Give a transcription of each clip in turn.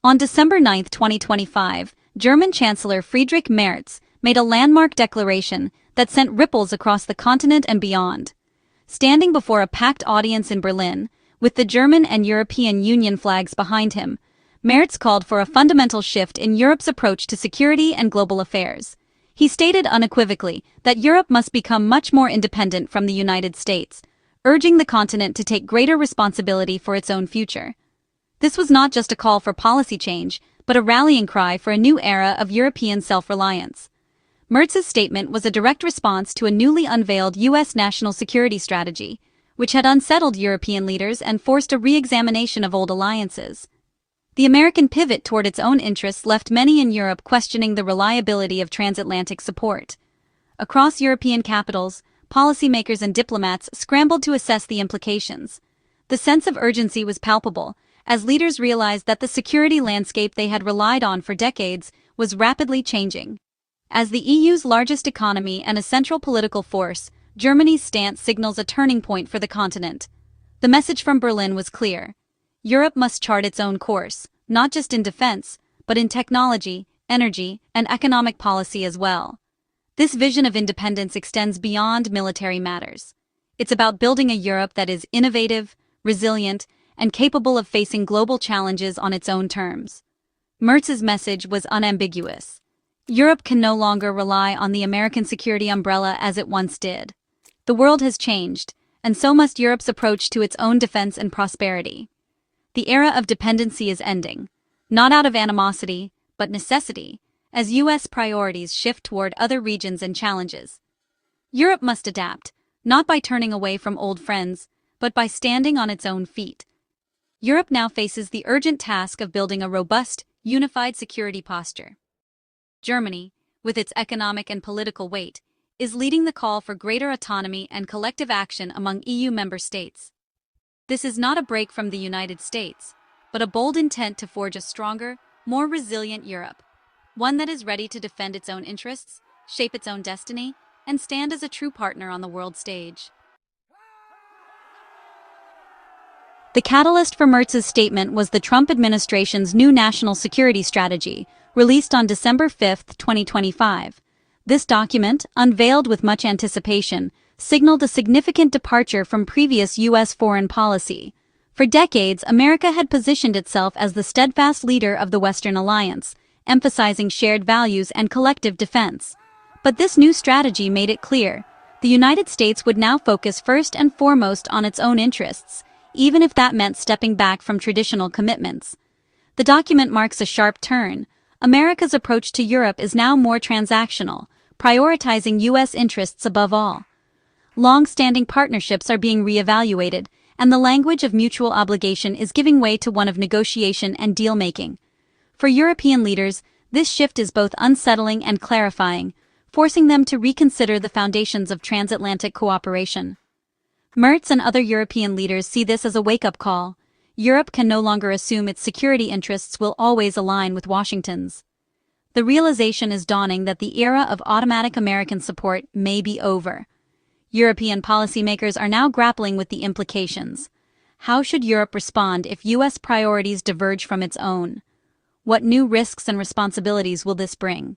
On December 9, 2025, German Chancellor Friedrich Merz made a landmark declaration that sent ripples across the continent and beyond. Standing before a packed audience in Berlin, with the German and European Union flags behind him, Merz called for a fundamental shift in Europe's approach to security and global affairs. He stated unequivocally that Europe must become much more independent from the United States, urging the continent to take greater responsibility for its own future. This was not just a call for policy change, but a rallying cry for a new era of European self-reliance. Merz's statement was a direct response to a newly unveiled U.S. national security strategy, which had unsettled European leaders and forced a re-examination of old alliances. The American pivot toward its own interests left many in Europe questioning the reliability of transatlantic support. Across European capitals, policymakers and diplomats scrambled to assess the implications. The sense of urgency was palpable, as leaders realized that the security landscape they had relied on for decades was rapidly changing. As the EU's largest economy and a central political force, Germany's stance signals a turning point for the continent. The message from Berlin was clear. Europe must chart its own course, not just in defense, but in technology, energy, and economic policy as well. This vision of independence extends beyond military matters. It's about building a Europe that is innovative, resilient, and capable of facing global challenges on its own terms. Merz's message was unambiguous. Europe can no longer rely on the American security umbrella as it once did. The world has changed, and so must Europe's approach to its own defense and prosperity. The era of dependency is ending, not out of animosity, but necessity, as U.S. priorities shift toward other regions and challenges. Europe must adapt, not by turning away from old friends, but by standing on its own feet. Europe now faces the urgent task of building a robust, unified security posture. Germany, with its economic and political weight, is leading the call for greater autonomy and collective action among EU member states. This is not a break from the United States, but a bold intent to forge a stronger, more resilient Europe, one that is ready to defend its own interests, shape its own destiny, and stand as a true partner on the world stage. The catalyst for Merz's statement was the Trump administration's new national security strategy, released on December 5, 2025. This document, unveiled with much anticipation, signaled a significant departure from previous U.S. foreign policy. For decades, America had positioned itself as the steadfast leader of the Western alliance, emphasizing shared values and collective defense. But this new strategy made it clear: the United States would now focus first and foremost on its own interests, even if that meant stepping back from traditional commitments. The document marks a sharp turn. America's approach to Europe is now more transactional, prioritizing U.S. interests above all. Long-standing partnerships are being re-evaluated, and the language of mutual obligation is giving way to one of negotiation and deal-making. For European leaders, this shift is both unsettling and clarifying, forcing them to reconsider the foundations of transatlantic cooperation. Merz and other European leaders see this as a wake-up call. Europe can no longer assume its security interests will always align with Washington's. The realization is dawning that the era of automatic American support may be over. European policymakers are now grappling with the implications. How should Europe respond if U.S. priorities diverge from its own? What new risks and responsibilities will this bring?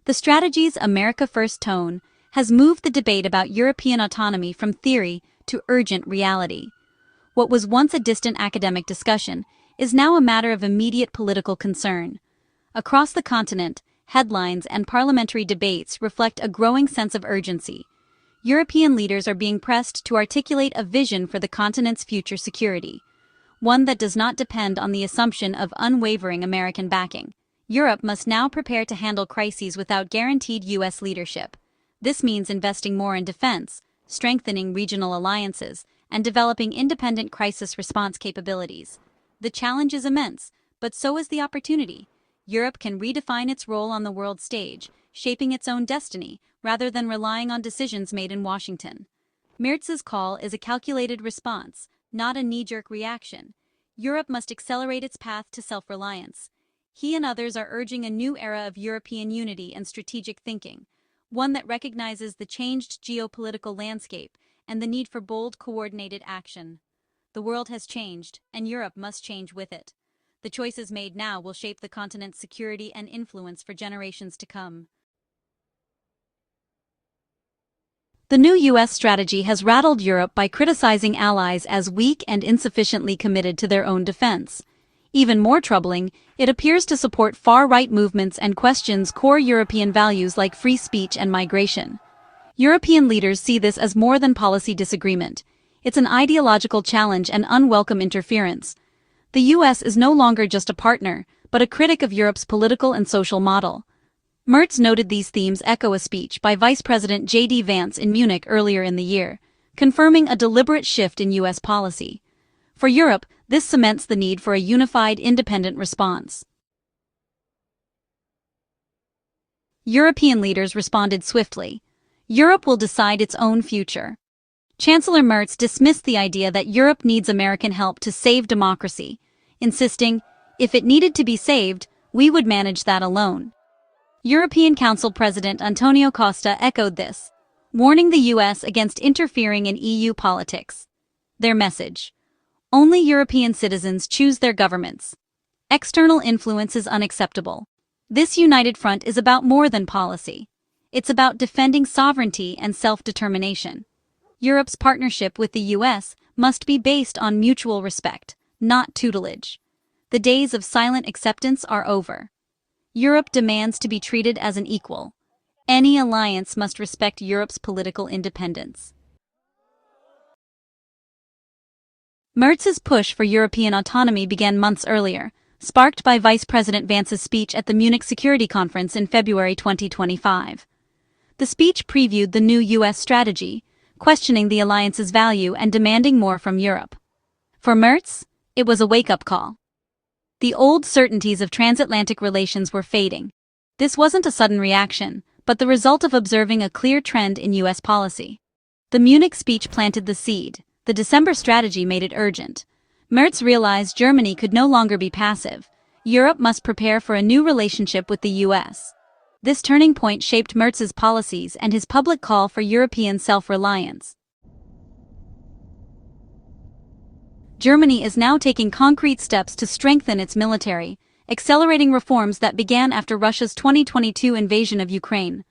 The strategy's America First tone has moved the debate about European autonomy from theory to urgent reality. What was once a distant academic discussion is now a matter of immediate political concern. Across the continent, headlines and parliamentary debates reflect a growing sense of urgency. European leaders are being pressed to articulate a vision for the continent's future security, one that does not depend on the assumption of unwavering American backing. Europe must now prepare to handle crises without guaranteed U.S. leadership. This means investing more in defense, strengthening regional alliances, and developing independent crisis response capabilities. The challenge is immense, but so is the opportunity. Europe can redefine its role on the world stage, shaping its own destiny, rather than relying on decisions made in Washington. Merz's call is a calculated response, not a knee-jerk reaction. Europe must accelerate its path to self-reliance. He and others are urging a new era of European unity and strategic thinking, one that recognizes the changed geopolitical landscape and the need for bold, coordinated action. The world has changed, and Europe must change with it. The choices made now will shape the continent's security and influence for generations to come. The new U.S. strategy has rattled Europe by criticizing allies as weak and insufficiently committed to their own defense. Even more troubling, it appears to support far-right movements and questions core European values like free speech and migration. European leaders see this as more than policy disagreement. It's an ideological challenge and unwelcome interference. The U.S. is no longer just a partner, but a critic of Europe's political and social model. Merz noted these themes echo a speech by Vice President Vance in Munich earlier in the year, confirming a deliberate shift in U.S. policy. For Europe, this cements the need for a unified, independent response. European leaders responded swiftly. Europe will decide its own future. Chancellor Merz dismissed the idea that Europe needs American help to save democracy, insisting, if it needed to be saved, we would manage that alone. European Council President António Costa echoed this, warning the U.S. against interfering in EU politics. Their message: only European citizens choose their governments. External influence is unacceptable. This united front is about more than policy. It's about defending sovereignty and self-determination. Europe's partnership with the U.S. must be based on mutual respect, not tutelage. The days of silent acceptance are over. Europe demands to be treated as an equal. Any alliance must respect Europe's political independence. Merz's push for European autonomy began months earlier, sparked by Vice President Vance's speech at the Munich Security Conference in February 2025. The speech previewed the new U.S. strategy, questioning the alliance's value and demanding more from Europe. For Merz, it was a wake-up call. The old certainties of transatlantic relations were fading. This wasn't a sudden reaction, but the result of observing a clear trend in U.S. policy. The Munich speech planted the seed. The December strategy made it urgent. Merz realized Germany could no longer be passive. Europe must prepare for a new relationship with the U.S. This turning point shaped Merz's policies and his public call for European self-reliance. Germany is now taking concrete steps to strengthen its military, accelerating reforms that began after Russia's 2022 invasion of Ukraine.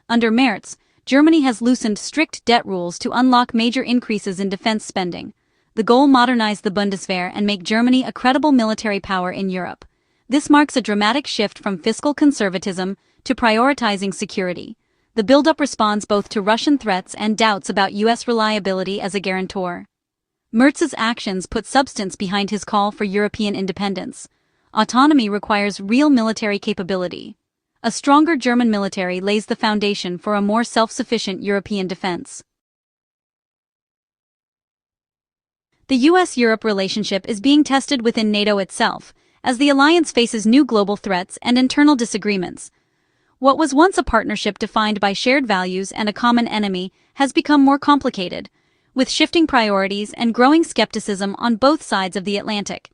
Under Merz, Germany has loosened strict debt rules to unlock major increases in defense spending. The goal: modernize the Bundeswehr and make Germany a credible military power in Europe. This marks a dramatic shift from fiscal conservatism to prioritizing security. The buildup responds both to Russian threats and doubts about U.S. reliability as a guarantor. Merz's actions put substance behind his call for European independence. Autonomy requires real military capability. A stronger German military lays the foundation for a more self-sufficient European defense. The U.S.-Europe relationship is being tested within NATO itself, as the alliance faces new global threats and internal disagreements. What was once a partnership defined by shared values and a common enemy has become more complicated, with shifting priorities and growing skepticism on both sides of the Atlantic.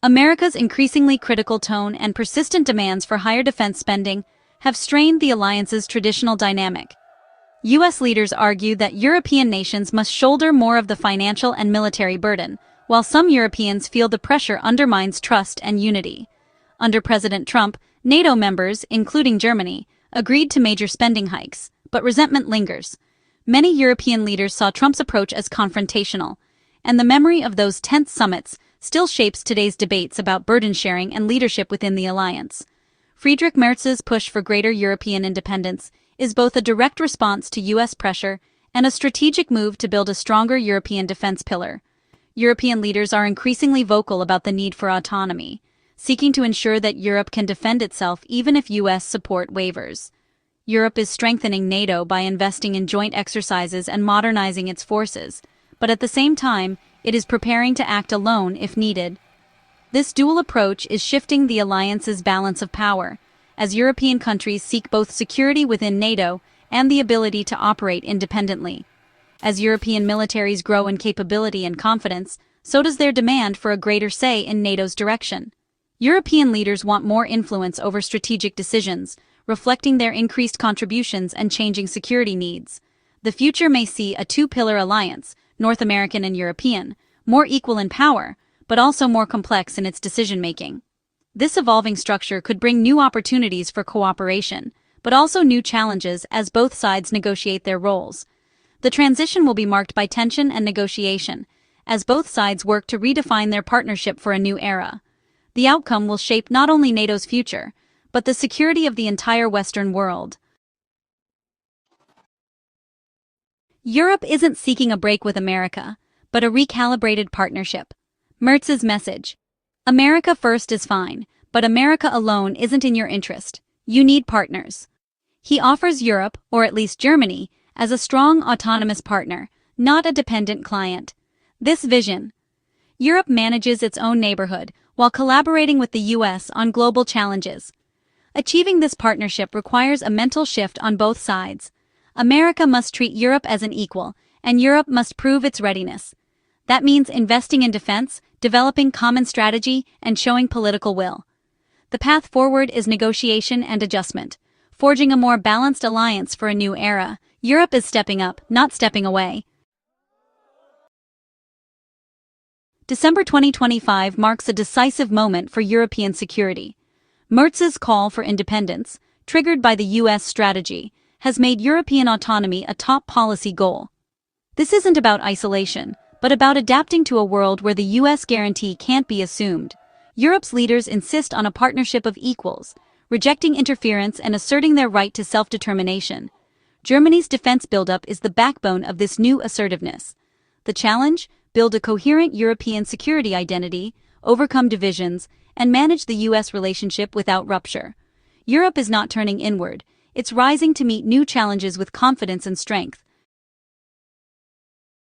America's increasingly critical tone and persistent demands for higher defense spending have strained the alliance's traditional dynamic. U.S. leaders argue that European nations must shoulder more of the financial and military burden, while some Europeans feel the pressure undermines trust and unity. Under President Trump, NATO members, including Germany, agreed to major spending hikes, but resentment lingers. Many European leaders saw Trump's approach as confrontational, and the memory of those tense summits still shapes today's debates about burden sharing and leadership within the alliance. Friedrich Merz's push for greater European independence is both a direct response to U.S. pressure and a strategic move to build a stronger European defense pillar. European leaders are increasingly vocal about the need for autonomy, seeking to ensure that Europe can defend itself even if U.S. support wavers. Europe is strengthening NATO by investing in joint exercises and modernizing its forces, but at the same time, it is preparing to act alone if needed. This dual approach is shifting the alliance's balance of power, as European countries seek both security within NATO and the ability to operate independently. As European militaries grow in capability and confidence, so does their demand for a greater say in NATO's direction. European leaders want more influence over strategic decisions, reflecting their increased contributions and changing security needs. The future may see a two-pillar alliance, North American and European, more equal in power, but also more complex in its decision-making. This evolving structure could bring new opportunities for cooperation, but also new challenges as both sides negotiate their roles. The transition will be marked by tension and negotiation, as both sides work to redefine their partnership for a new era. The outcome will shape not only NATO's future, but the security of the entire Western world. Europe isn't seeking a break with America, but a recalibrated partnership. Merz's message: America first is fine, but America alone isn't in your interest. You need partners. He offers Europe, or at least Germany, as a strong autonomous partner, not a dependent client. This vision: Europe manages its own neighborhood while collaborating with the US on global challenges. Achieving this partnership requires a mental shift on both sides. America must treat Europe as an equal, and Europe must prove its readiness. That means investing in defense, developing common strategy, and showing political will. The path forward is negotiation and adjustment, forging a more balanced alliance for a new era. Europe is stepping up, not stepping away. December 2025 marks a decisive moment for European security. Merz's call for independence, triggered by the US strategy, has made European autonomy a top policy goal. This isn't about isolation, but about adapting to a world where the US guarantee can't be assumed. Europe's leaders insist on a partnership of equals, rejecting interference and asserting their right to self-determination. Germany's defense buildup is the backbone of this new assertiveness. The challenge: build a coherent European security identity, overcome divisions, and manage the US relationship without rupture. Europe is not turning inward, it's rising to meet new challenges with confidence and strength.